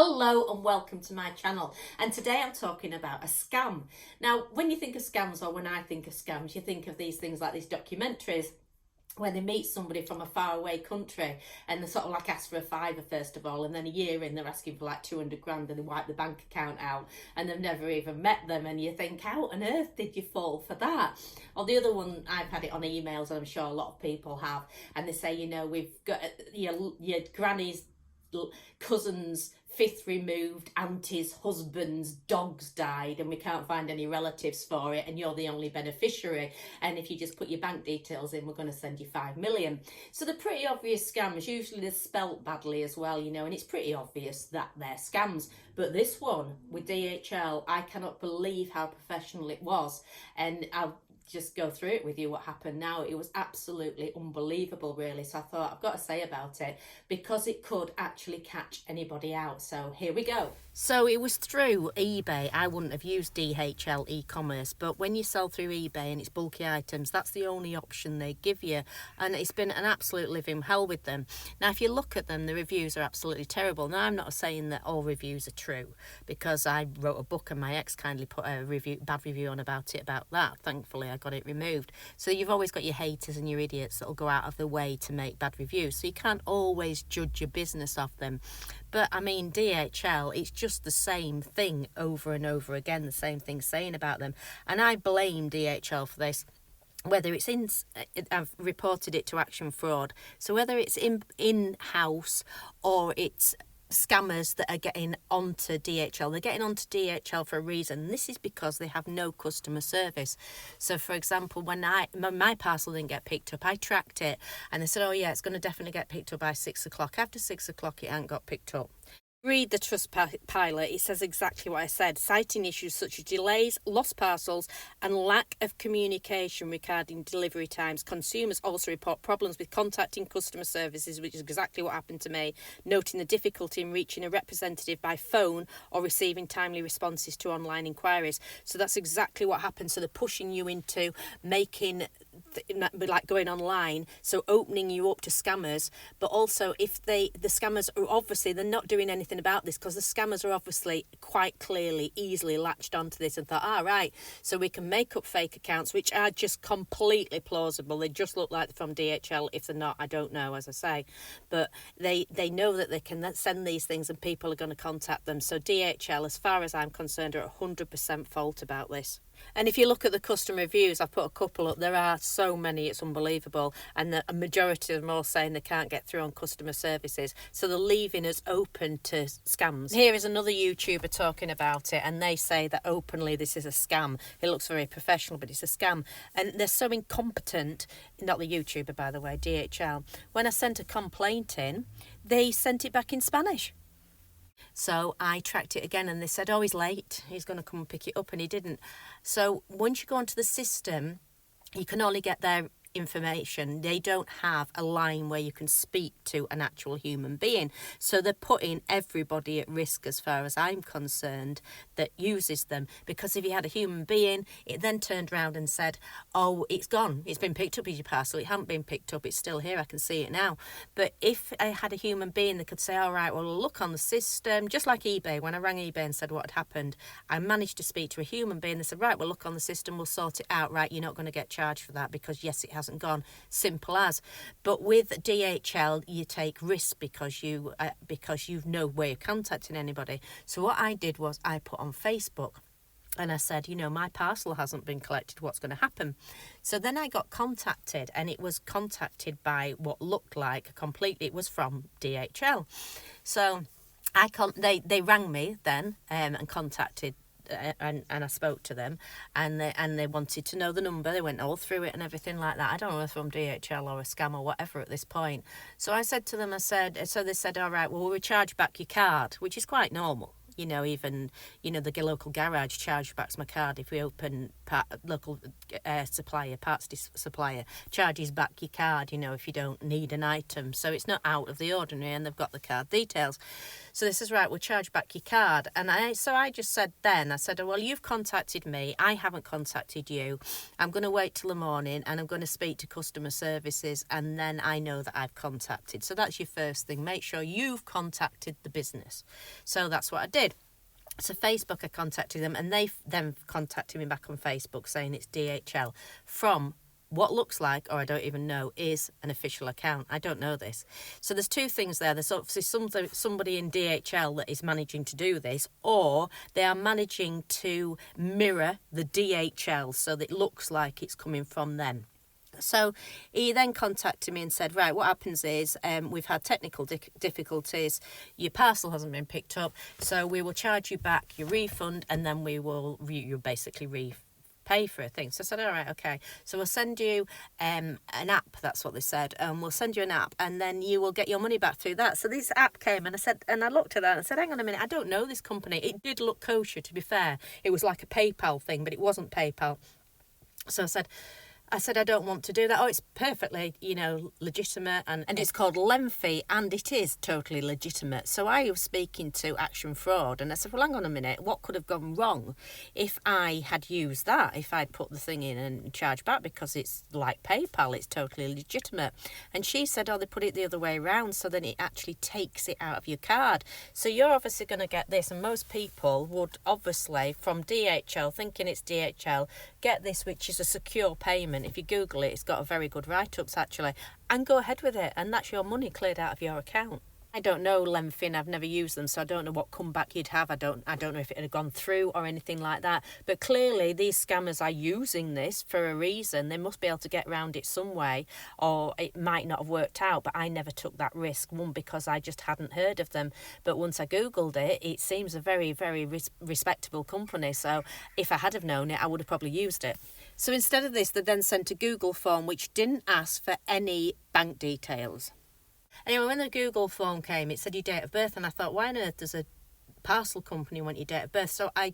Hello and welcome to my channel, and today I'm talking about a scam. Now, when you think of scams, or when I think of scams, you think of these things like these documentaries where they meet somebody from a faraway country and they sort of like ask for a fiver first of all, and then a year in they're asking for like 200 grand and they wipe the bank account out and they've never even met them, and you think, how on earth did you fall for that? Or the other one, I've had it on emails and I'm sure a lot of people have, and they say, we've got your granny's cousin's fifth removed auntie's husband's dog's died and we can't find any relatives for it and you're the only beneficiary, and if you just put your bank details in we're going to send you 5 million. So they're pretty obvious scams. Usually they're spelt badly as well, and it's pretty obvious that they're scams. But this one with DHL, I cannot believe how professional it was, and I'll just go through it with you what happened now. It was absolutely unbelievable, really. So I thought I've got to say about it because it could actually catch anybody out. So here we go. So it was through eBay. I wouldn't have used DHL e-commerce, but when you sell through eBay and it's bulky items, that's the only option they give you, and it's been an absolute living hell with them. Now if you look at them, the reviews are absolutely terrible. Now I'm not saying that all reviews are true, because I wrote a book and my ex kindly put a bad review on about that. Thankfully I got it removed. So you've always got your haters and your idiots that'll go out of the way to make bad reviews, so you can't always judge your business off them. But I mean, DHL, it's just the same thing over and over again, the same thing saying about them, and I blame DHL for this. Whether it's I've reported it to Action Fraud, so whether it's in-house or it's scammers that are getting onto DHL. They're getting onto DHL for a reason. This is because they have no customer service. So for example, when my parcel didn't get picked up, I tracked it and they said, oh yeah, it's going to definitely get picked up by 6 o'clock. After 6 o'clock, it hadn't got picked up. Read the Trustpilot, it says exactly what I said, citing issues such as delays, lost parcels and lack of communication regarding delivery times. Consumers also report problems with contacting customer services, which is exactly what happened to me, noting the difficulty in reaching a representative by phone or receiving timely responses to online inquiries. So that's exactly what happened. So they're pushing you into making like going online, so opening you up to scammers. But also, if the scammers are obviously, they're not doing anything about this, because the scammers are obviously quite clearly easily latched onto this and thought, right, so we can make up fake accounts which are just completely plausible. They just look like they're from DHL. If they're not, I don't know, as I say, but they know that they can send these things and people are going to contact them. So DHL, as far as I'm concerned, are 100% fault about this. And if you look at the customer reviews, I've put a couple up. There are so many, it's unbelievable. And a majority of them are all saying they can't get through on customer services. So they're leaving us open to scams. Here is another YouTuber talking about it, and they say that openly this is a scam. It looks very professional, but it's a scam. And they're so incompetent, not the YouTuber, by the way, DHL. When I sent a complaint in, they sent it back in Spanish. So I tracked it again and they said, oh, he's late, he's going to come and pick it up, and he didn't. So once you go onto the system, you can only get their information. They don't have a line where you can speak to an actual human being. So they're putting everybody at risk, as far as I'm concerned, that uses them. Because if you had a human being, it then turned around and said, oh, it's gone, it's been picked up as your parcel. It hadn't been picked up, it's still here, I can see it now. But if I had a human being, they could say, all right, well, look on the system, just like eBay. When I rang eBay and said what had happened, I managed to speak to a human being. They said, right, well, look on the system, we'll sort it out. Right, you're not going to get charged for that because yes, it hasn't gone. Simple as. But with DHL, you take risks because you know where you're contacting anybody. So what I did was I put on Facebook and I said, my parcel hasn't been collected, what's going to happen? So then I got contacted, and it was contacted by what looked like it was from DHL. So they rang me then and contacted, and I spoke to them, and they wanted to know the number. They went all through it and everything like that. I don't know if from DHL or a scam or whatever at this point. So I said to them, so they said, all right, well, we'll recharge back your card, which is quite normal. even, the local garage chargebacks my card if we open local supplier, supplier charges back your card, if you don't need an item. So it's not out of the ordinary, and they've got the card details. So this is right, we'll charge back your card. And I just said then, I said, well, you've contacted me, I haven't contacted you. I'm going to wait till the morning and I'm going to speak to customer services, and then I know that I've contacted. So that's your first thing, make sure you've contacted the business. So that's what I did. So Facebook, I contacted them, and they then contacted me back on Facebook saying it's DHL from what looks like, or I don't even know, is an official account. I don't know this. So there's two things there. There's obviously somebody in DHL that is managing to do this, or they are managing to mirror the DHL so that it looks like it's coming from them. So he then contacted me and said, right, what happens is we've had technical difficulties, your parcel hasn't been picked up, so we will charge you back your refund, and then you basically pay for a thing. So I said, all right, okay. So we'll send you an app, that's what they said. We'll send you an app, and then you will get your money back through that. So this app came, and I looked at that and I said, hang on a minute, I don't know this company. It did look kosher, to be fair. It was like a PayPal thing, but it wasn't PayPal. So I said, I don't want to do that. Oh, it's perfectly, legitimate, and it's called Lengthy, and it is totally legitimate. So I was speaking to Action Fraud, and I said, well, hang on a minute, what could have gone wrong if I had used that, if I'd put the thing in and charged back, because it's like PayPal, it's totally legitimate. And she said, oh, they put it the other way around, so then it actually takes it out of your card. So you're obviously going to get this, and most people would obviously, from DHL, thinking it's DHL, get this, which is a secure payment. If you Google it, it's got a very good write-ups actually, and go ahead with it, and that's your money cleared out of your account. I don't know Lengthy, I've never used them, so I don't know what comeback you'd have. I don't know if it had gone through or anything like that. But clearly these scammers are using this for a reason. They must be able to get around it some way, or it might not have worked out. But I never took that risk, one, because I just hadn't heard of them. But once I Googled it, it seems a very, very respectable company. So if I had have known it, I would have probably used it. So instead of this, they then sent a Google form which didn't ask for any bank details. Anyway, when the Google form came, it said your date of birth, and I thought, why on earth does a parcel company want your date of birth? So I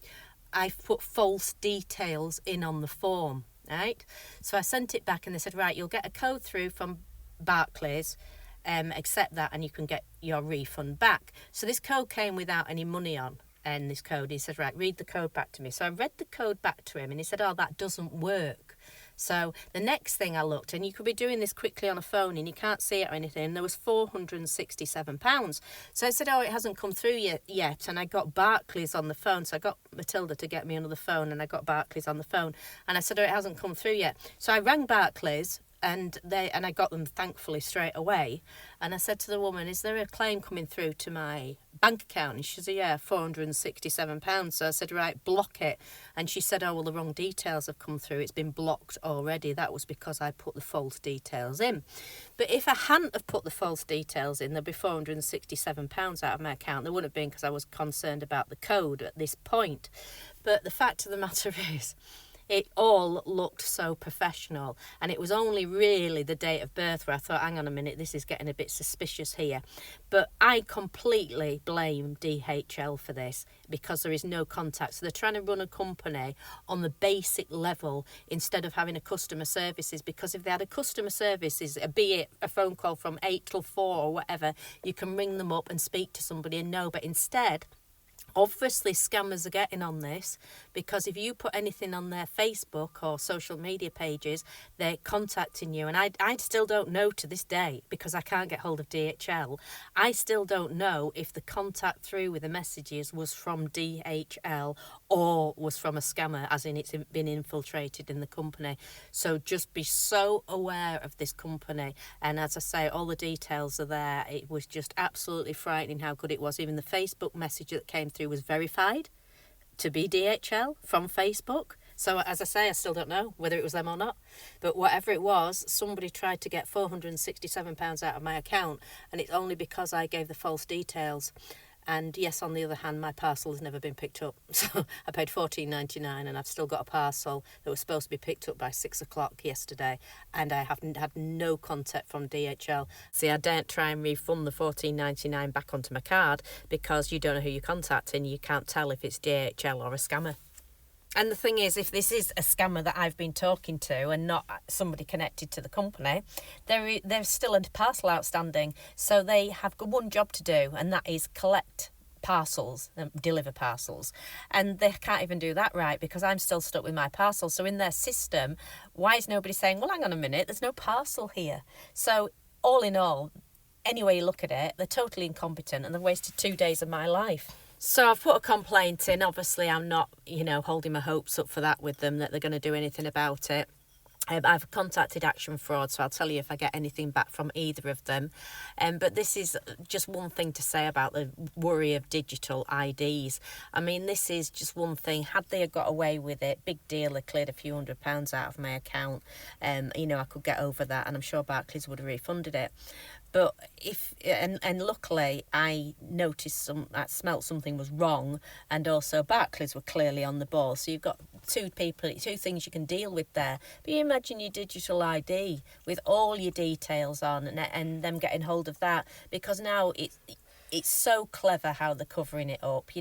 put false details in on the form, right? So I sent it back, and they said, right, you'll get a code through from Barclays, accept that, and you can get your refund back. So this code came without any money on. And this code, he said, right, read the code back to me. So I read the code back to him, and he said, oh, that doesn't work. So the next thing I looked, and you could be doing this quickly on a phone and you can't see it or anything, and there was £467. So I said, oh, it hasn't come through yet. And I got Barclays on the phone. So I got Matilda to get me another phone, and I got Barclays on the phone. And I said, oh, it hasn't come through yet. So I rang Barclays, and I got them thankfully straight away. And I said to the woman, is there a claim coming through to my bank account? And she said, yeah, £467. So I said, right, block it. And she said, oh, well, the wrong details have come through, it's been blocked already. That was because I put the false details in. But if I hadn't have put the false details in, there'd be £467 out of my account. There wouldn't have been, because I was concerned about the code at this point. But the fact of the matter is, it all looked so professional, and it was only really the date of birth where I thought, hang on a minute, this is getting a bit suspicious here. But I completely blame DHL for this, because there is no contact. So they're trying to run a company on the basic level instead of having a customer services, because if they had a customer services, be it a phone call from 8 till 4 or whatever, you can ring them up and speak to somebody and know. But instead, obviously scammers are getting on this, because if you put anything on their Facebook or social media pages, they're contacting you. And I still don't know to this day, because I can't get hold of DHL. I still don't know if the contact through with the messages was from DHL or was from a scammer, as in it's been infiltrated in the company. So just be so aware of this company. And as I say, all the details are there. It was just absolutely frightening how good it was. Even the Facebook message that came through was verified to be DHL from Facebook. So as I say, I still don't know whether it was them or not. But whatever it was, somebody tried to get £467 out of my account, and it's only because I gave the false details. And yes, on the other hand, my parcel has never been picked up. So I paid $14.99 and I've still got a parcel that was supposed to be picked up by 6 o'clock yesterday. And I haven't had no contact from DHL. See, I daren't try and refund the $14.99 back onto my card because you don't know who you're contacting. You can't tell if it's DHL or a scammer. And the thing is, if this is a scammer that I've been talking to and not somebody connected to the company, there's still a parcel outstanding. So they have one job to do, and that is collect parcels and deliver parcels. And they can't even do that right because I'm still stuck with my parcel. So in their system, why is nobody saying, well, hang on a minute, there's no parcel here? So all in all, any way you look at it, they're totally incompetent and they've wasted 2 days of my life. So I've put a complaint in. Obviously, I'm not, holding my hopes up for that with them, that they're going to do anything about it. I've contacted Action Fraud, so I'll tell you if I get anything back from either of them. But this is just one thing to say about the worry of digital IDs. I mean, this is just one thing. Had they got away with it, big deal, they cleared a few £100s out of my account. I could get over that, and I'm sure Barclays would have refunded it. But and luckily I noticed I smelt something was wrong, and also Barclays were clearly on the ball. So you've got two things you can deal with there. But you imagine your digital ID with all your details on, and them getting hold of that, because now it's so clever how they're covering it up.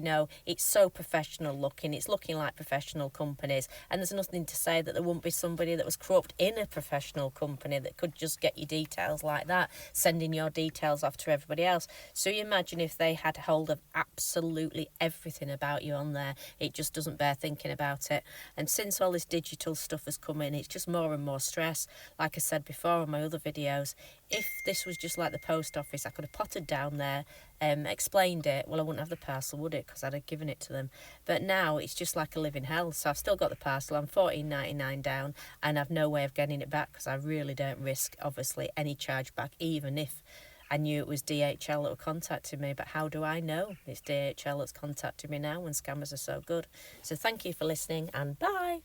It's so professional looking. It's looking like professional companies. And there's nothing to say that there wouldn't be somebody that was corrupt in a professional company that could just get your details like that, sending your details off to everybody else. So you imagine if they had hold of absolutely everything about you on there. It just doesn't bear thinking about it. And since all this digital stuff has come in, it's just more and more stress. Like I said before on my other videos, if this was just like the post office, I could have potted down there, explained it. Well, I wouldn't have the parcel, would it? Because I'd have given it to them. But now it's just like a living hell. So I've still got the parcel. I'm $14.99 down, and I've no way of getting it back because I really don't risk, obviously, any charge back, even if I knew it was DHL that were contacting me. But how do I know it's DHL that's contacting me now when scammers are so good? So thank you for listening, and bye.